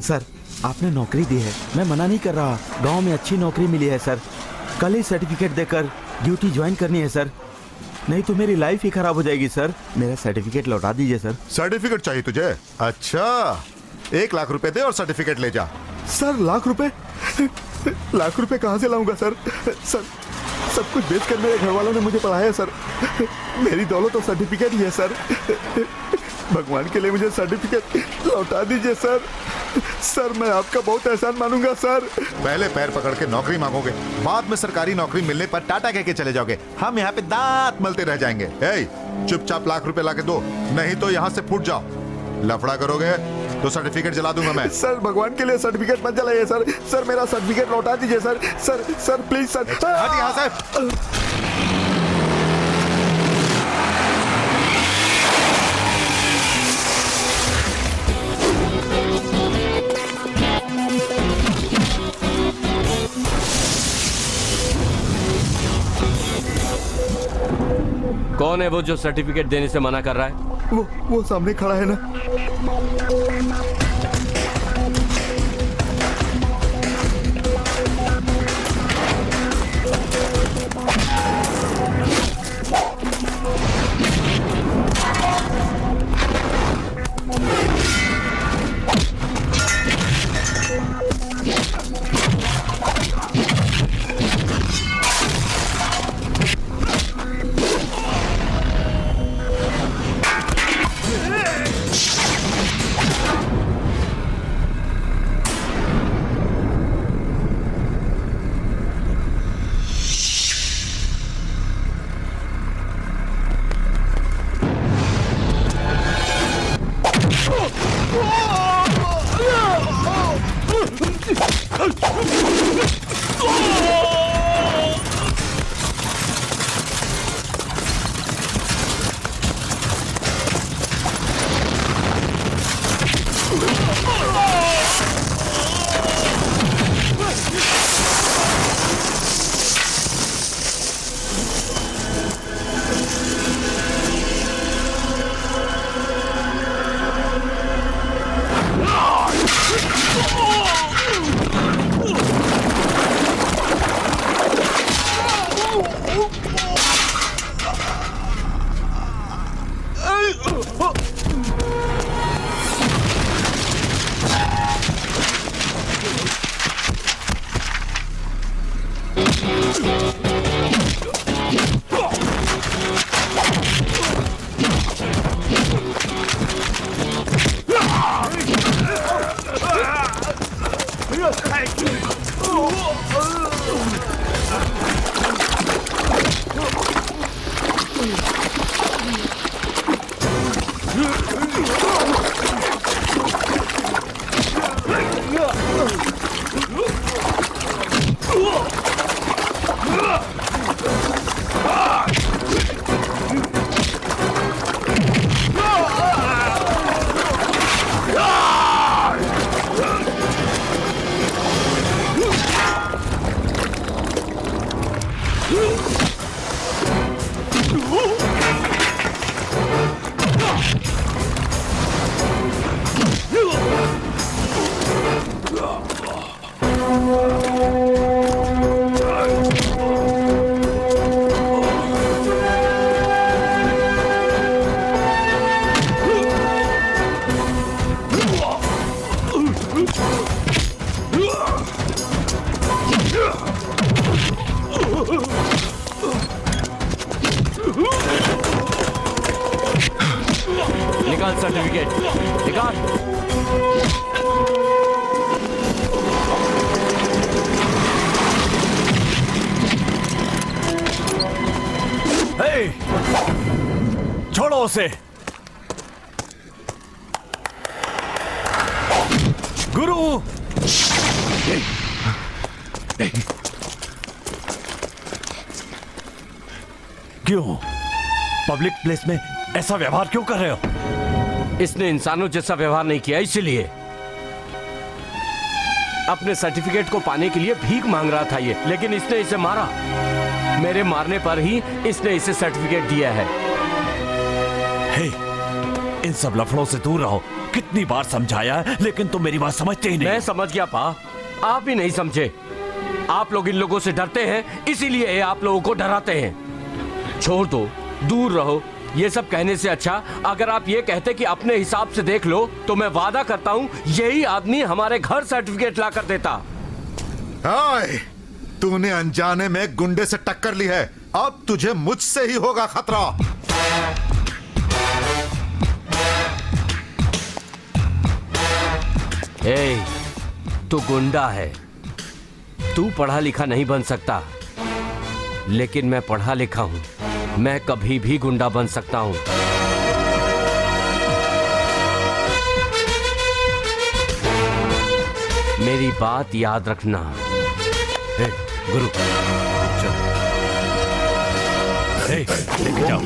Sir आपने नौकरी दी है, मैं मना नहीं कर रहा। गांव में अच्छी नौकरी मिली है सर। कल ही सर्टिफिकेट देकर ड्यूटी ज्वाइन करनी है सर, नहीं तो मेरी लाइफ ही खराब हो जाएगी सर। मेरा सर्टिफिकेट लौटा दीजिए सर। सर्टिफिकेट चाहिए तुझे? अच्छा, 1 लाख रुपए दे और सर्टिफिकेट ले जा। सर लाख रुपए? लाख रुपए कहाँ से लाऊंगा सर? सर सब कुछ बेचकर मेरे घर वालों ने मुझे पढ़ाया सर। मेरी दौलत तो सर्टिफिकेट ही है सर। भगवान के लिए मुझे सर्टिफिकेट लौटा दीजिए सर। सर मैं आपका बहुत एहसान मानूंगा सर। पहले पैर पकड़ के नौकरी मांगोगे, बाद में सरकारी नौकरी मिलने पर टाटा कह के चले जाओगे। हम यहाँ पे दांत मलते रह जाएंगे। चुपचाप लाख रुपए लाके दो, नहीं तो यहाँ से फूट जाओ। लफड़ा करोगे तो सर्टिफिकेट जला दूंगा मैं। सर भगवान के लिए सर्टिफिकेट मत जलाइए सर। सर मेरा सर्टिफिकेट लौटा दीजिए sir. Sir sir please sir. हट यहाँ से। कौन है वो जो सर्टिफिकेट देने से मना कर रहा है? वो सामने खड़ा है ना। निकाल सर्टिफिकेट, निकाल। छोड़ो उसे। गुरु, क्यों पब्लिक प्लेस में ऐसा व्यवहार क्यों कर रहे हो? इसने इंसानों जैसा व्यवहार नहीं किया, इसलिए अपने सर्टिफिकेट को पाने के लिए भीख मांग रहा था ये, लेकिन इसने इसे मारा। मेरे मारने पर ही इसने इसे सर्टिफिकेट दिया है। हे, इन सब लफड़ों से दूर रहो। कितनी बार समझाया है, लेकिन तुम मेरी बात समझते ही नहीं। मैं समझ गया पा, आप ही नहीं समझे। आप लोग इन लोगों से डरते हैं, इसीलिए ये आप लोगों को डराते हैं। छोड़ दो, दूर रहो। ये सब कहने से अच्छा अगर आप ये कहते कि अपने हिसाब से देख लो, तो मैं वादा करता हूँ यही आदमी हमारे घर सर्टिफिकेट ला कर देता। हाय, तूने अनजाने में गुंडे से टक्कर ली है, अब तुझे मुझसे ही होगा खतरा। ए, तू गुंडा है, तू पढ़ा लिखा नहीं बन सकता, लेकिन मैं पढ़ा लिखा हूं। मैं कभी भी गुंडा बन सकता हूं। मेरी बात याद रखना। ए, गुरु चल। ए, लेके जाओ।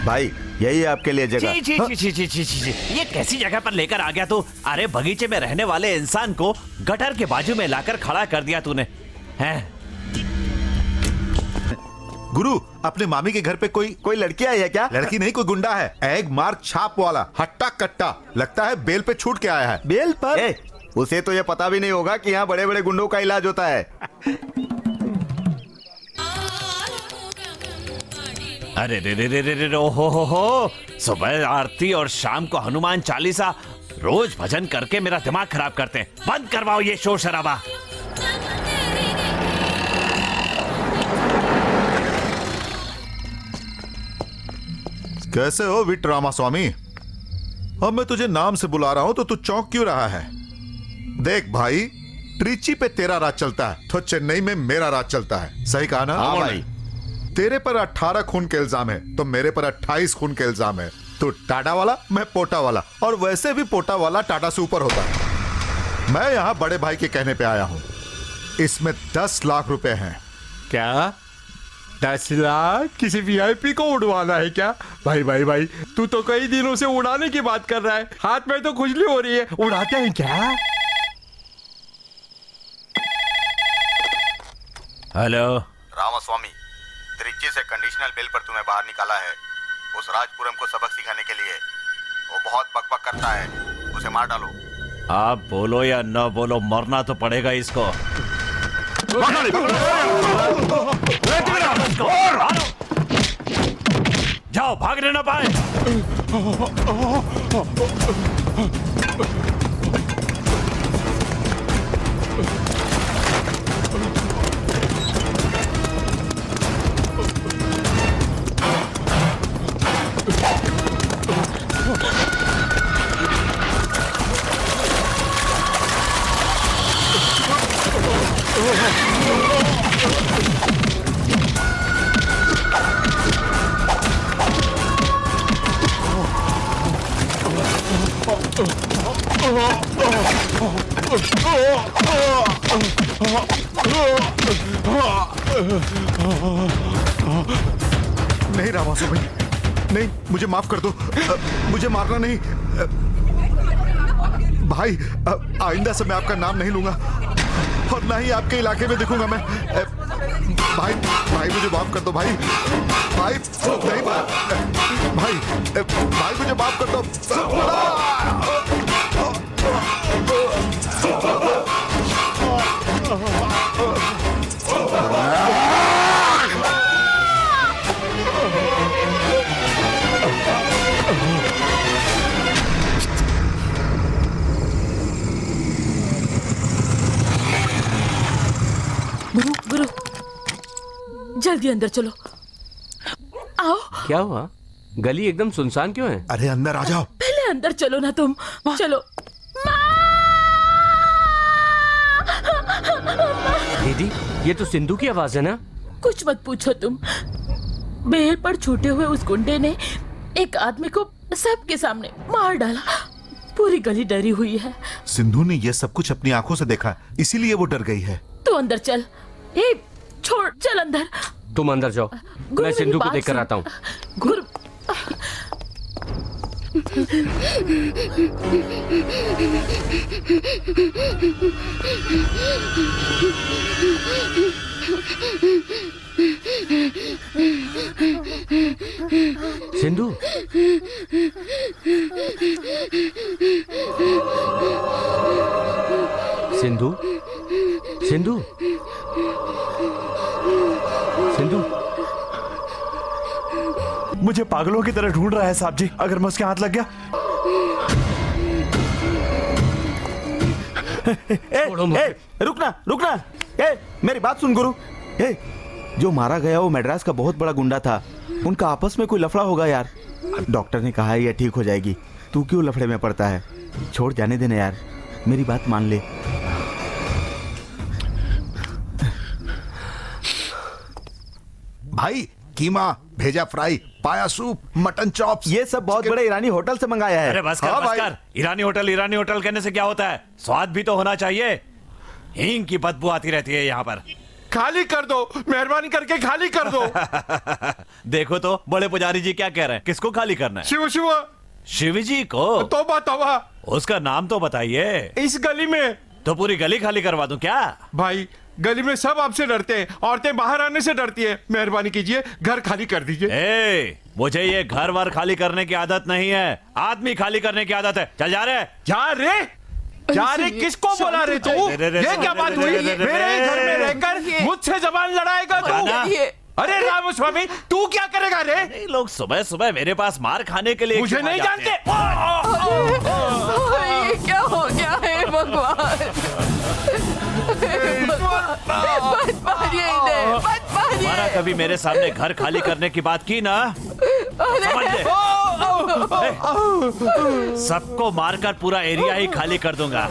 भाई यही है आपके लिए जगह। जी जी जी जी जी जी जी, ये कैसी जगह पर लेकर आ गया तू? अरे बगीचे में रहने वाले इंसान को गटर के बाजू में लाकर खड़ा कर दिया तूने, हैं? गुरु, अपने मामी के घर पे कोई लड़की आई है क्या? लड़की नहीं, कोई गुंडा है, एग मार्क छाप वाला, हट्टा कट्टा, लगता है बेल पे छूट के आया है। बेल पर? उसे तो ये पता भी नहीं होगा कि यहाँ बड़े बड़े गुंडों का इलाज होता है। अरे रे रे रे रे रे, हो, सुबह आरती और शाम को हनुमान चालीसा, रोज भजन करके मेरा दिमाग खराब करते हैं। बंद करवाओ ये शोर शराबा। कैसे हो विट रामास्वामी? अब मैं तुझे नाम से बुला रहा हूं तो तू चौंक क्यों रहा है? देख भाई, ट्रिची पे तेरा राज चलता है तो चेन्नई में मेरा राज चलता है, सही कहा ना? हाँ भाई। तेरे पर 18 खून के इल्जाम है तो मेरे पर 28 खून के इल्जाम है। तू टाटा वाला, मैं पोटा वाला, और वैसे भी पोटा वाला टाटा से ऊपर होता है। मैं यहाँ बड़े भाई के कहने पे आया हूँ, इसमें 10 लाख रुपए हैं। क्या 10 लाख? किसी वीआईपी को उड़वाना है क्या? भाई भाई भाई, तू तो कई दिनों से उड़ाने की बात कर रहा है, हाथ में तो खुजली हो रही है, उड़ाते हैं क्या? हेलो रामास्वामी, त्रिची से कंडीशनल बेल पर तुम्हें बाहर निकाला है, उस राजपुरम को सबक सिखाने के लिए। वो बहुत बकबक करता है, उसे मार डालो। आप बोलो या न बोलो, मरना तो पड़ेगा इसको। जाओ, भागने ना पाए। नहीं रामास्वामी, नहीं, मुझे माफ कर दो, मुझे मारना नहीं। भाई, आइंदा से मैं आपका नाम नहीं लूंगा और ना ही आपके इलाके में दिखूंगा मैं। भाई भाई मुझे माफ कर दो भाई। भाई नहीं, भाई मुझे माफ कर दो। गुरु, जल्दी अंदर चलो। आओ। क्या हुआ? गली एकदम सुनसान क्यों है? अरे अंदर आ जाओ। पहले अंदर चलो ना तुम। चलो। दीदी, ये तो सिंधु की आवाज है ना? कुछ मत पूछो तुम। बेल पर छूटे हुए उस गुंडे ने एक आदमी को सबके सामने मार डाला। पूरी गली डरी हुई है। सिंधु ने यह सब कुछ अपनी आंखों से देखा, इसीलिए वो डर गई है। तू अंदर चल। ए, छोड़, चल अंदर। तुम अंदर जाओ, मैं सिंधु को देखकर आता हूँ। गुरु, सिंधु, सिंधु, सिंधु, सिंधु। मुझे पागलों की तरह ढूंढ रहा है साहब जी, अगर मैं उसके हाथ लग गया। रुकना रुकना। मेरी बात सुन गुरु। जो मारा गया वो मैड्रास का बहुत बड़ा गुंडा था। उनका आपस में कोई लफड़ा होगा यार। डॉक्टर ने कहा है ये ठीक हो जाएगी। तू क्यों लफड़े में पड़ता है? छोड़ जाने देना यार, मेरी बात मान ले। भाई कीमा, भेजा फ्राई, पाया सूप, मटन चॉप्स, ये सब बहुत बड़े ईरानी होटल से मंगाया है। अरे बस कर, हाँ बस भाई। कर। ईरानी होटल कहने से क्या होता है? स्वाद भी तो होना चाहिए। हींग की बदबू आती रहती है यहाँ पर। खाली कर दो, मेहरबानी करके खाली कर दो। देखो तो बड़े पुजारी जी क्या कह रहे हैं, किसको खाली करना है? शिव शिव, शिव जी को। तौबा तौबा। उसका नाम तो बताइए। इस गली में तो पूरी गली खाली करवा दूं क्या? भाई, गली में सब आपसे डरते हैं, औरतें बाहर आने से डरती हैं। मेहरबानी कीजिए, घर खाली कर दीजिए। मुझे ये घर वर खाली करने की आदत नहीं है, आदमी खाली करने की आदत है। चल जा रहे। जा रे किसको बोला रे तू? ये क्या बात हुई? मेरे घर में रहकर मुझसे जबान लड़ाएगा तू? अरे रामस्वामी, तू क्या करेगा रे? नहीं, लोग सुबह सुबह मेरे पास मार खाने के लिए मुझे क्यों आ नहीं जाते जानते। हैं? ये क्या हो गया है भगवान? मत मारिए इन्हें, मत मारिए। तुम्हारा कभी मेरे सामने घर खाली करने की बात की ना, समझ ले। सबको मारकर पूरा एरिया ही खाली कर दूंगा।